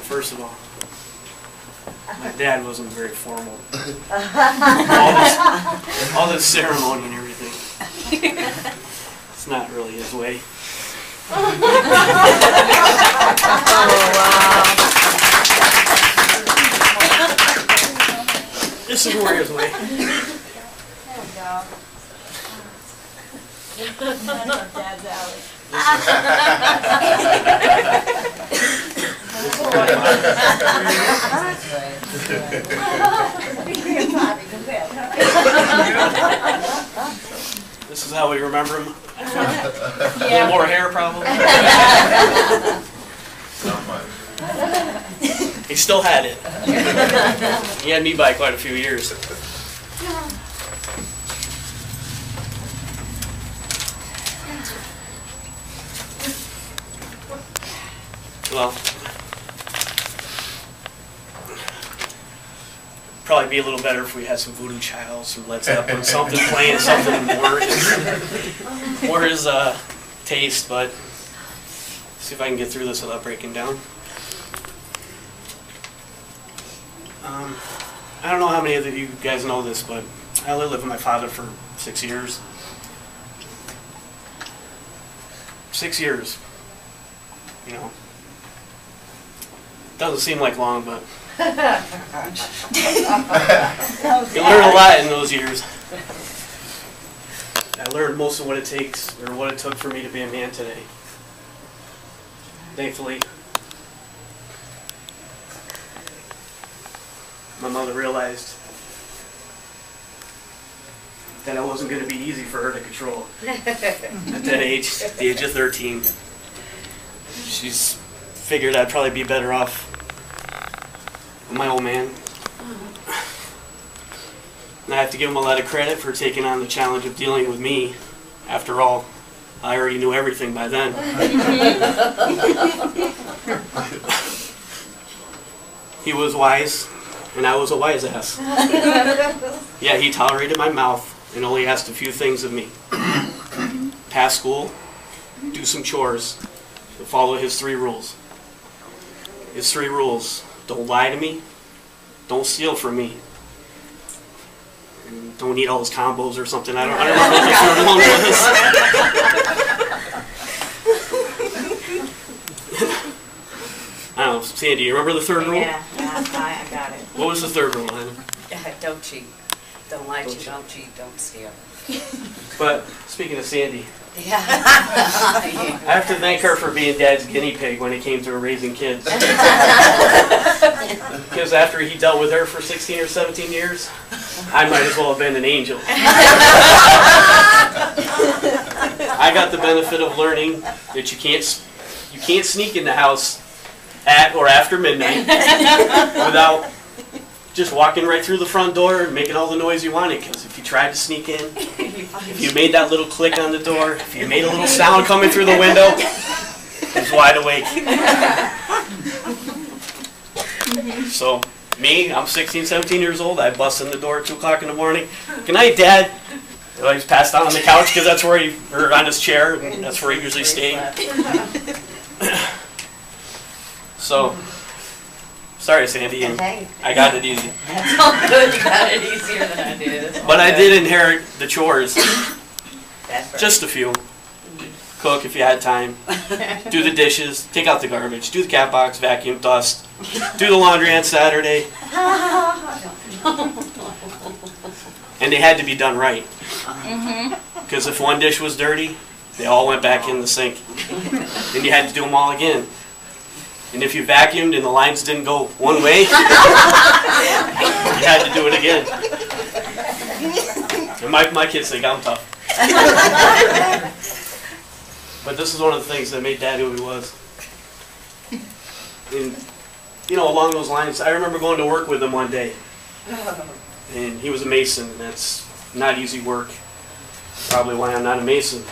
First of all, my dad wasn't very formal. All this ceremony and everything. It's not really his way. Oh, wow. This is more his way. There we go. That's Dad's alley. This is how we remember him. A little more hair, probably. Not much. He still had it. He had me by quite a few years. Well, probably be a little better if we had some Voodoo Child, some Led Zeppelin, something playing, something more his taste, but see if I can get through this without breaking down. I don't know how many of you guys know this, but I only lived with my father for 6 years. 6 years. You know. Doesn't seem like long, but you learn a lot in those years. I learned most of what it takes, or what it took for me to be a man today. Thankfully, my mother realized that it wasn't going to be easy for her to control. At that age, the age of 13, she's figured I'd probably be better off with my old man. And I have to give him a lot of credit for taking on the challenge of dealing with me. After all, I already knew everything by then. He was wise, and I was a wise ass. Yeah, he tolerated my mouth and only asked a few things of me. Pass school, do some chores, and follow his 3 rules. His 3 rules: don't lie to me, don't steal from me, and don't eat all his combos or something. I don't remember what the 3rd one was. I don't know, Sandy, you remember the 3rd rule? Yeah, I got it. What was the 3rd rule, Anna? Don't cheat. Don't lie, don't cheat, don't steal. But speaking of Sandy, Yeah. I have to thank her for being Dad's guinea pig when it came to raising kids. Because after he dealt with her for 16 or 17 years, I might as well have been an angel. I got the benefit of learning that you can't sneak in the house at or after midnight without just walking right through the front door and making all the noise you wanted. Because if you tried to sneak in, if you made that little click on the door, if you made a little sound coming through the window, it was wide awake. So, me, I'm 16, 17 years old. I bust in the door at 2 o'clock in the morning. Good night, Dad. Well, he's passed out on the couch because that's where or on his chair, and that's where he usually stayed. So, sorry, Sandy, and I got it easy. That's all good. You got it easier than I did. But I did inherit the chores. That's right. Just a few. Cook if you had time. Do the dishes. Take out the garbage. Do the cat box. Vacuum, dust. Do the laundry on Saturday. And they had to be done right. Because if one dish was dirty, they all went back in the sink. Then you had to do them all again. And if you vacuumed and the lines didn't go one way, you had to do it again. And my kids think I'm tough. But this is one of the things that made Dad who he was. And, you know, along those lines, I remember going to work with him one day. And he was a mason, and that's not easy work. Probably why I'm not a mason.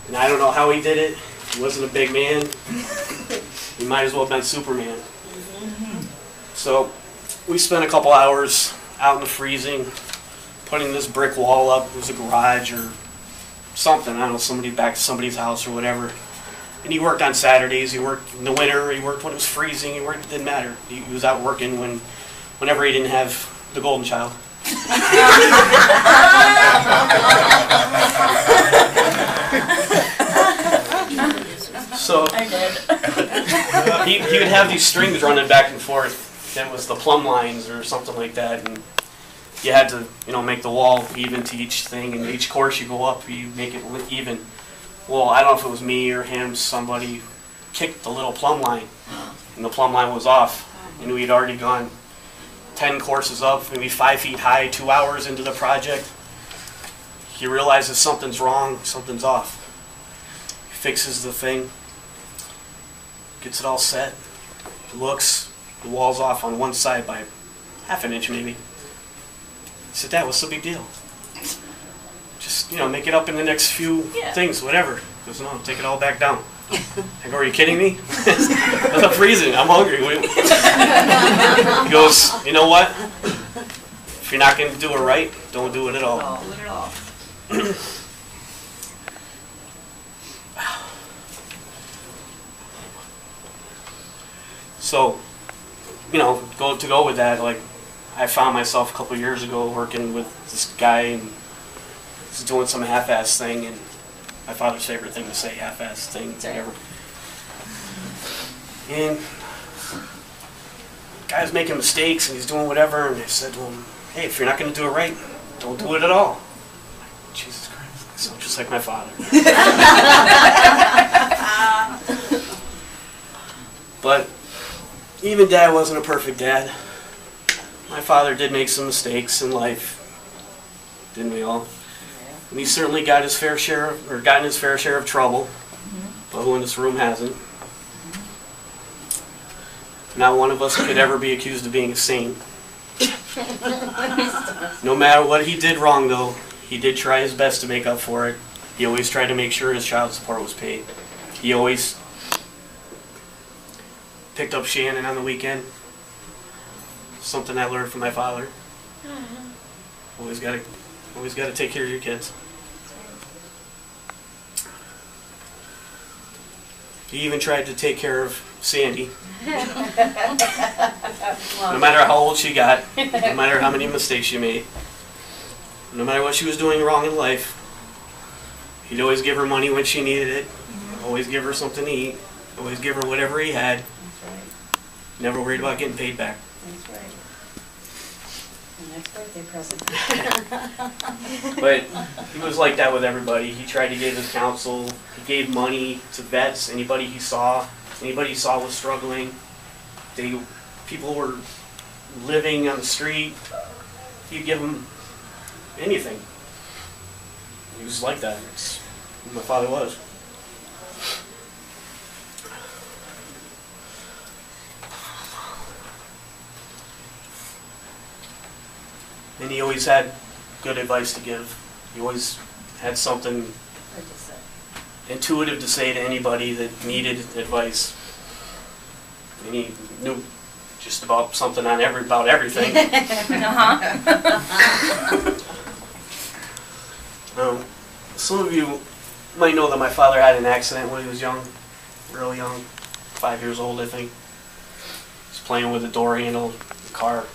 And I don't know how he did it. He wasn't a big man. He might as well have been Superman. So we spent a couple hours out in the freezing, putting this brick wall up. It was a garage or something. I don't know, back to somebody's house or whatever. And he worked on Saturdays, he worked in the winter, he worked when it was freezing, it didn't matter. He was out working whenever he didn't have the golden child. So he would have these strings running back and forth. That was the plumb lines or something like that, and you had to, make the wall even to each thing, and each course you go up, you make it even. Well, I don't know if it was me or him, somebody kicked the little plumb line, and the plumb line was off, and we'd already gone 10 courses up, maybe 5 feet high, 2 hours into the project. He realizes something's wrong, something's off. He fixes the thing, gets it all set, looks, the wall's off on one side by half an inch maybe. He said, "Dad, what's the big deal? Just, make it up in the next few things, whatever." He goes, "No, take it all back down." I go, "Are you kidding me?" I'm freezing, I'm hungry. He goes, "You know what? If you're not going to do it right, don't do it at all." Do it at all. So, to go with that, like, I found myself a couple years ago working with this guy, and he's doing some half-ass thing, and my father's favorite thing to say, half-ass thing, whatever. And the guy's making mistakes, and he's doing whatever, and I said to him, "Hey, if you're not going to do it right, don't do it at all." Like, Jesus Christ, I sound just like my father. But even Dad wasn't a perfect dad. My father did make some mistakes in life, didn't we all? And he certainly got his fair share, gotten his fair share of trouble. But who in this room hasn't? Not one of us could ever be accused of being a saint. No matter what he did wrong, though, he did try his best to make up for it. He always tried to make sure his child support was paid. He always picked up Shannon on the weekend. Something I learned from my father. Always got to take care of your kids. He even tried to take care of Sandy. No matter how old she got, no matter how many mistakes she made, no matter what she was doing wrong in life, he'd always give her money when she needed it, always give her something to eat, always give her whatever he had. Never worried about getting paid back. That's right. The next birthday present. But he was like that with everybody. He tried to give his counsel. He gave money to vets. Anybody he saw was struggling. People were living on the street. He'd give them anything. He was like that. That's who my father was. And he always had good advice to give. He always had something intuitive to say to anybody that needed advice. And he knew just about something on about everything. Some of you might know that my father had an accident when he was young, real young, 5 years old, I think. He was playing with a door handle in the car.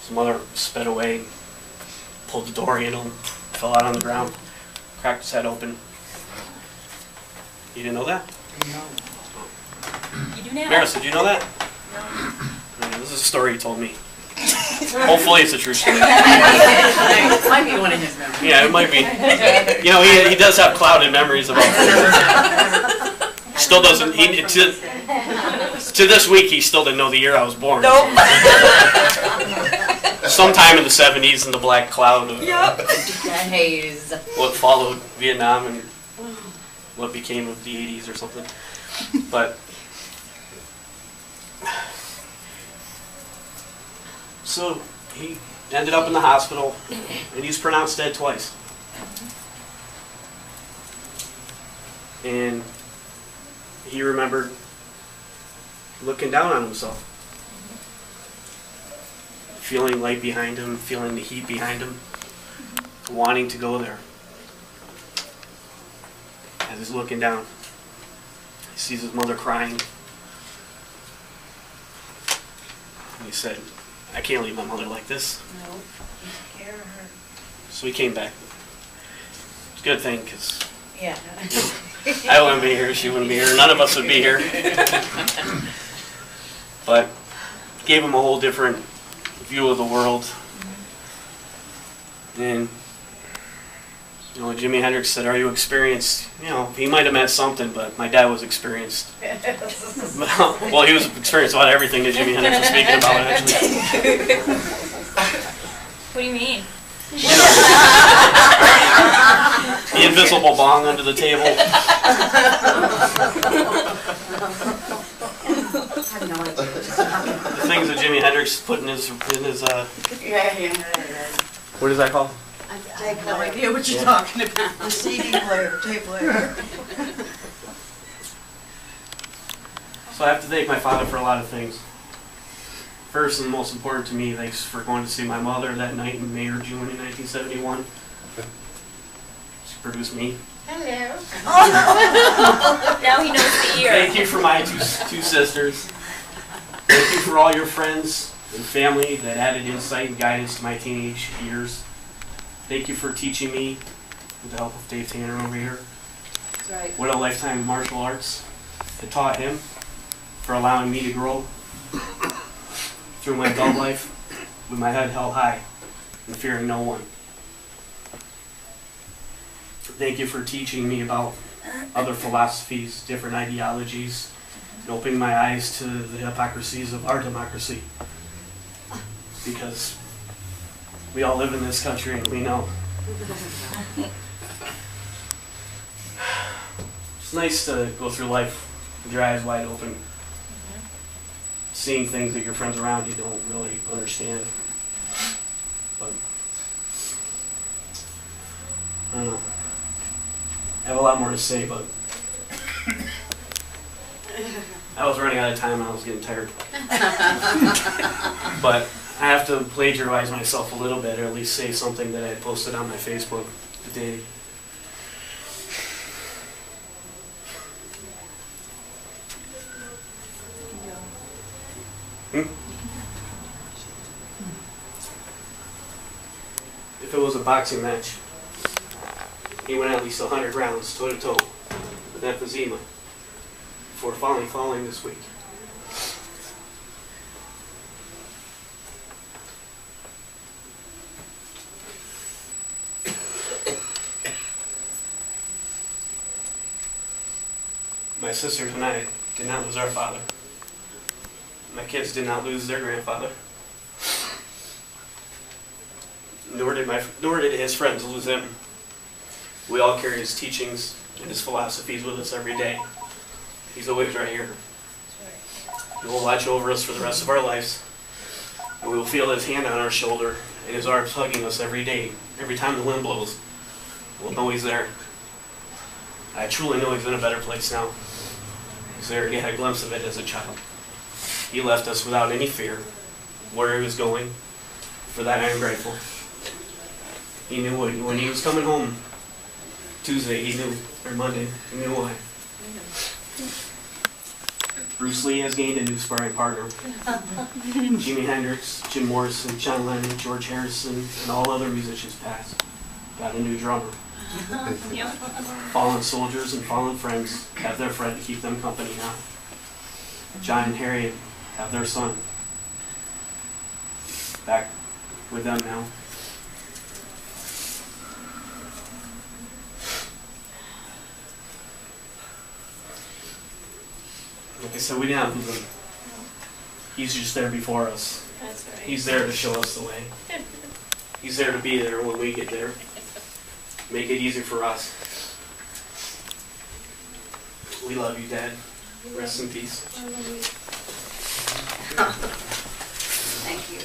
His mother sped away, pulled the door handle, and fell out on the ground, cracked his head open. You didn't know that? No. You do now. Maris, did you know that? No. This is a story he told me. Hopefully it's a true story. It might be one of his memories. Yeah, it might be. He does have clouded memories about things. Still doesn't. To this week, he still didn't know the year I was born. Nope. Sometime in the 70s in the black cloud of Haze. what followed Vietnam and what became of the 80s or something. But so he ended up in the hospital, and he's pronounced dead twice. And he remembered looking down on himself, feeling light behind him, feeling the heat behind him, wanting to go there. As he's looking down, He sees his mother crying. And he said, I can't leave my mother like this. No, take care of her. So he came back. It's a good thing, because Yeah. I wouldn't be here, she wouldn't be here, none of us would be here. But gave him a whole different view of the world. And you know, Jimi Hendrix said, are you experienced? You know, he might have meant something, but my dad was experienced. Well, he was experienced about everything that Jimi Hendrix was speaking about, actually. What do you mean? You know, the invisible bong under the table. The things that Jimi Hendrix put in his what is that called? I have no idea what you're talking about. The CD player, tape player. So I have to thank my father for a lot of things. First and most important to me, thanks for going to see my mother that night in May or June in 1971. She produced me. Hello. Now he knows the year. Thank you for my two sisters. Thank you for all your friends and family that added insight and guidance to my teenage years. Thank you for teaching me, with the help of Dave Tanner over here, That's right. what a lifetime of martial arts had taught him, for allowing me to grow through my adult life with my head held high and fearing no one. Thank you for teaching me about other philosophies, different ideologies, and opening my eyes to the hypocrisies of our democracy. Because we all live in this country and we know. It's nice to go through life with your eyes wide open, seeing things that your friends around you don't really understand. But I don't know. I have a lot more to say, but I was running out of time and I was getting tired. But I have to plagiarize myself a little bit, or at least say something that I had posted on my Facebook today. If it was a boxing match, he went at least 100 rounds toe-to-toe with emphysema before falling this week. My sisters and I did not lose our father. My kids did not lose their grandfather. Nor did his friends lose him. We all carry his teachings and his philosophies with us every day. He's always right here. He will watch over us for the rest of our lives. And we will feel his hand on our shoulder and his arms hugging us every day. Every time the wind blows, we'll know he's there. I truly know he's in a better place now. He's there. He had a glimpse of it as a child. He left us without any fear where he was going. For that I am grateful. He knew when he was coming home Tuesday, he knew, or Monday, he knew why. Bruce Lee has gained a new sparring partner. Jimi Hendrix, Jim Morrison, John Lennon, George Harrison, and all other musicians past got a new drummer. Yep. Fallen soldiers and fallen friends have their friend to keep them company now. John and Harriet have their son back with them now. Like I said, we didn't lose him. He's just there before us. That's right. He's there to show us the way. He's there to be there when we get there. Make it easy for us. We love you, Dad. Rest in peace. Thank you.